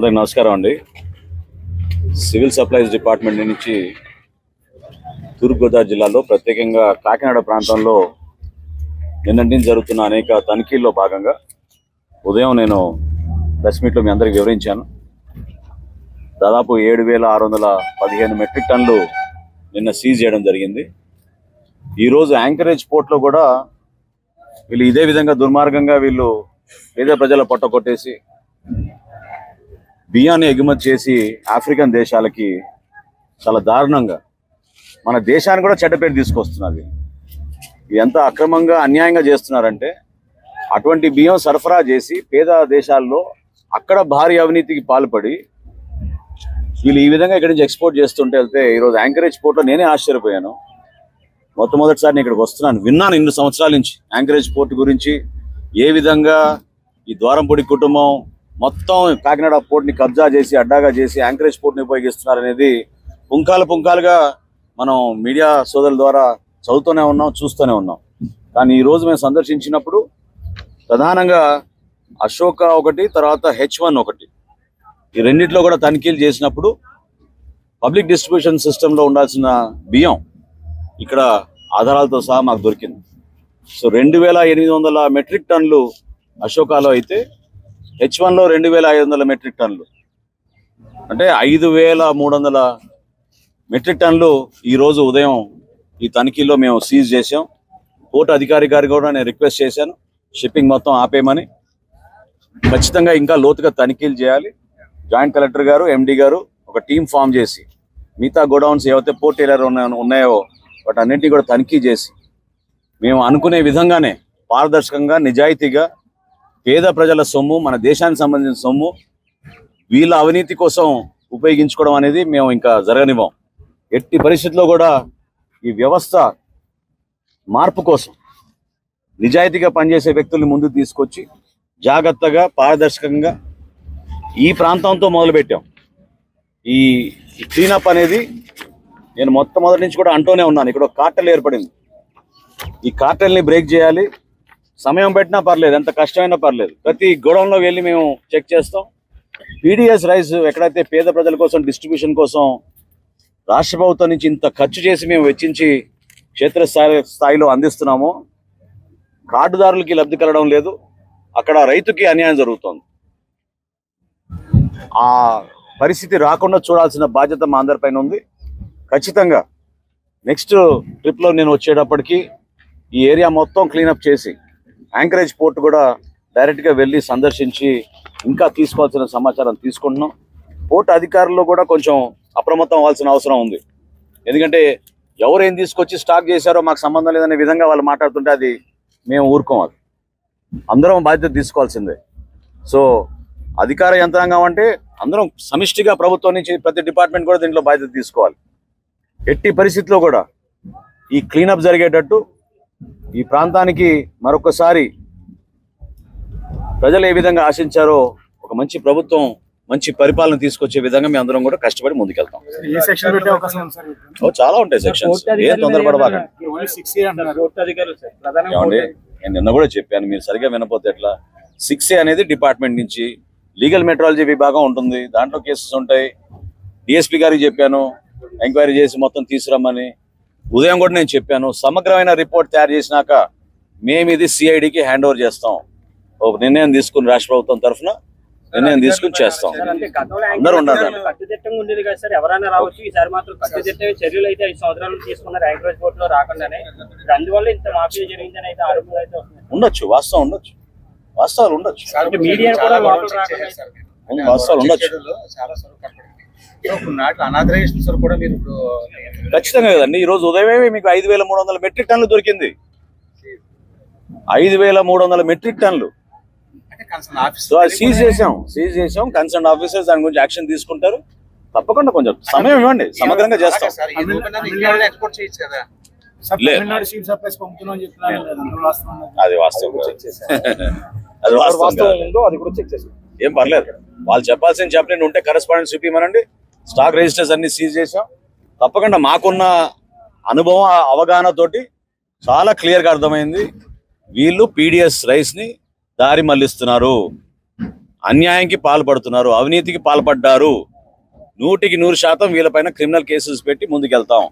అందరికి నమస్కారం అండి. సివిల్ సప్లైస్ డిపార్ట్మెంట్ నుంచి తూర్పుగోదావరి జిల్లాలో ప్రత్యేకంగా కాకినాడ ప్రాంతంలో నిన్నటి నుంచి జరుగుతున్న అనేక తనిఖీల్లో భాగంగా ఉదయం నేను ప్రెస్ మీట్లో మీ అందరికి వివరించాను. దాదాపు 7,615 మెట్రిక్ టన్నులు నిన్న సీజ్ చేయడం జరిగింది. ఈరోజు యాంకరేజ్ పోర్ట్లో కూడా వీళ్ళు ఇదే విధంగా దుర్మార్గంగా వీళ్ళు పేద ప్రజల పొట్ట కొట్టేసి బియ్యాన్ని ఎగుమతి చేసి ఆఫ్రికన్ దేశాలకి చాలా దారుణంగా మన దేశానికి కూడా చెడ్డ పేరు తీసుకొస్తున్నారు. ఎంత అక్రమంగా అన్యాయంగా చేస్తున్నారంటే అటువంటి బియ్యం సరఫరా చేసి పేద దేశాల్లో అక్కడ భారీ అవినీతికి పాల్పడి వీళ్ళు ఈ విధంగా ఇక్కడి నుంచి ఎక్స్పోర్ట్ చేస్తుంటే వెళ్తే ఈరోజు యాంకరేజ్ పోర్ట్లో నేనే ఆశ్చర్యపోయాను. మొట్టమొదటిసారి నేను ఇక్కడికి వస్తున్నాను, విన్నాను ఇన్ని సంవత్సరాల నుంచి యాంకరేజ్ పోర్ట్ గురించి, ఏ విధంగా ఈ ద్వారంపూడి కుటుంబం మొత్తం కాకినాడ పోర్ట్ని కబ్జా చేసి అడ్డాగా చేసి యాంకరేజ్ పోర్ట్ని ఉపయోగిస్తున్నారనేది పుంకాలుగా మనం మీడియా సోదరుల ద్వారా చదువుతూనే ఉన్నాం, చూస్తూనే ఉన్నాం. కానీ ఈరోజు మేము సందర్శించినప్పుడు ప్రధానంగా అశోక ఒకటి, తర్వాత H1 ఒకటి, ఈ రెండిట్లో కూడా తనిఖీలు చేసినప్పుడు పబ్లిక్ డిస్ట్రిబ్యూషన్ సిస్టంలో ఉండాల్సిన బియ్యం ఇక్కడ ఆధారాలతో సహా మాకు దొరికింది. సో 2,800 మెట్రిక్ టన్నులు అశోకాలో అయితే H1లో 2,500 మెట్రిక్ టన్నులు, అంటే 5,300 మెట్రిక్ టన్నులు ఈరోజు ఉదయం ఈ తనిఖీలో మేము సీజ్ చేసాం. పోర్టు అధికారి గారికి కూడా నేను రిక్వెస్ట్ చేశాను, షిప్పింగ్ మొత్తం ఆపేయమని. ఖచ్చితంగా ఇంకా లోతుగా తనిఖీలు చేయాలి. జాయింట్ కలెక్టర్ గారు, MD గారు ఒక టీం ఫామ్ చేసి మిగతా గోడౌన్స్ ఏవైతే పోర్ట్ ఏరియాలో ఉన్నాయో వాటన్నింటినీ కూడా తనిఖీ చేసి మేము అనుకునే విధంగానే పారదర్శకంగా నిజాయితీగా పేద ప్రజల సొమ్ము, మన దేశానికి సంబంధించిన సొమ్ము వీళ్ళ అవినీతి కోసం ఉపయోగించుకోవడం అనేది మేము ఇంకా జరగనివ్వం. ఎట్టి పరిస్థితుల్లో కూడా ఈ వ్యవస్థ మార్పు కోసం నిజాయితీగా పనిచేసే వ్యక్తుల్ని ముందుకు తీసుకొచ్చి జాగ్రత్తగా పారదర్శకంగా ఈ ప్రాంతంతో మొదలుపెట్టాం. ఈ క్లీనప్ అనేది నేను మొట్టమొదటి నుంచి కూడా అంటూనే ఉన్నాను. ఇక్కడ ఒక కార్టెల్ ఏర్పడింది, ఈ కార్టెల్ని బ్రేక్ చేయాలి. సమయం పెట్టినా పర్లేదు, ఎంత కష్టమైనా పర్లేదు, ప్రతి గోడౌన్లో వెళ్ళి మేము చెక్ చేస్తాం. PDS రైస్ ఎక్కడైతే పేద ప్రజల కోసం డిస్ట్రిబ్యూషన్ కోసం రాష్ట్ర ప్రభుత్వం నుంచి ఇంత ఖర్చు చేసి మేము వెచ్చించి క్షేత్రస్థాయిలో అందిస్తున్నామో కార్డుదారులకి లబ్ధి కలగడం లేదు, అక్కడ రైతుకి అన్యాయం జరుగుతోంది. ఆ పరిస్థితి రాకుండా చూడాల్సిన బాధ్యత మా అందరిపైన ఉంది. ఖచ్చితంగా నెక్స్ట్ ట్రిప్లో నేను వచ్చేటప్పటికి ఈ ఏరియా మొత్తం క్లీనప్ చేసి యాంకరేజ్ పోర్ట్ కూడా డైరెక్ట్గా వెళ్ళి సందర్శించి ఇంకా తీసుకోవాల్సిన సమాచారం తీసుకుంటున్నాం. పోర్ట్ అధికారులు కూడా కొంచెం అప్రమత్తం అవ్వాల్సిన అవసరం ఉంది. ఎందుకంటే ఎవరు ఏం తీసుకొచ్చి స్టాక్ చేశారో మాకు సంబంధం లేదనే విధంగా వాళ్ళు మాట్లాడుతుంటే అది మేము ఊరుకోవాలి. అందరం బాధ్యత తీసుకోవాల్సిందే. సో అధికార యంత్రాంగం అంటే అందరం సమిష్టిగా ప్రభుత్వం నుంచి ప్రతి డిపార్ట్మెంట్ కూడా దీంట్లో బాధ్యత తీసుకోవాలి. ఎట్టి పరిస్థితుల్లో కూడా ఈ క్లీనప్ జరిగేటట్టు ఈ ప్రాంతానికి మరొకసారి ప్రజలు ఏ విధంగా ఆశించారో ఒక మంచి ప్రభుత్వం, మంచి పరిపాలన తీసుకొచ్చే విధంగా మేము అందరం కూడా కష్టపడి ముందుకెళ్తాం. చాలా ఉంటాయి సెక్షన్స్, ఏం తొందరపడబాకండి. నేను నిన్న కూడా చెప్పాను, మీరు సరిగా వినపోతే ఎట్లా. 6A అనేది డిపార్ట్మెంట్ నుంచి లీగల్ మెట్రాలజీ విభాగం ఉంటుంది, దాంట్లో కేసెస్ ఉంటాయి. DSP గారికి చెప్పాను ఎంక్వైరీ చేసి మొత్తం తీసుకురమ్మని. ఉదయం కూడా నేను చెప్పాను, సమగ్రమైన రిపోర్ట్ తయారు చేసినాక మేము ఇది CIDకి హ్యాండ్ ఓవర్ చేస్తాం. ఒక నిర్ణయం తీసుకుని రాష్ట్ర ప్రభుత్వం తరఫున నిర్ణయం తీసుకుని చేస్తాం. అందరూ ఉండాలి. ఉండొచ్చు, వాస్తవం ఉండొచ్చు, వాస్తవాలు ఉండొచ్చు, వాస్తవాలు ఉండొచ్చు. ఖచ్చితంగా కదండి. ఈరోజు ఉదయమే మీకు 5,300 మెట్రిక్ టన్నులు దొరికింది. 5,300 మెట్రిక్ టన్నులు సీజ్ చేసాం. కన్సర్న్ ఆఫీసర్స్ దాని గురించి యాక్షన్ తీసుకుంటారు. తప్పకుండా కొంచెం సమయం ఇవ్వండి, సమగ్రంగా చేస్తాం. అది వాస్తవం, అది వాస్తవం, ఏం పర్లేదు. వాళ్ళు చెప్పాల్సిన చెప్పలేని ఉంటే కరెస్పాండెన్స్ చూపించమనండి. స్టాక్ రిజిస్టర్స్ అన్ని సీజ్ చేసాం. తప్పకుండా మాకున్న అనుభవం, అవగాహనతోటి చాలా క్లియర్గా అర్థమైంది, వీళ్ళు PDS రైస్ని దారి మళ్లిస్తున్నారు. అన్యాయంకి పాల్పడుతున్నారు, అవినీతికి పాల్పడ్డారు. 100% వీళ్ళపైన క్రిమినల్ కేసెస్ పెట్టి ముందుకెళ్తాం.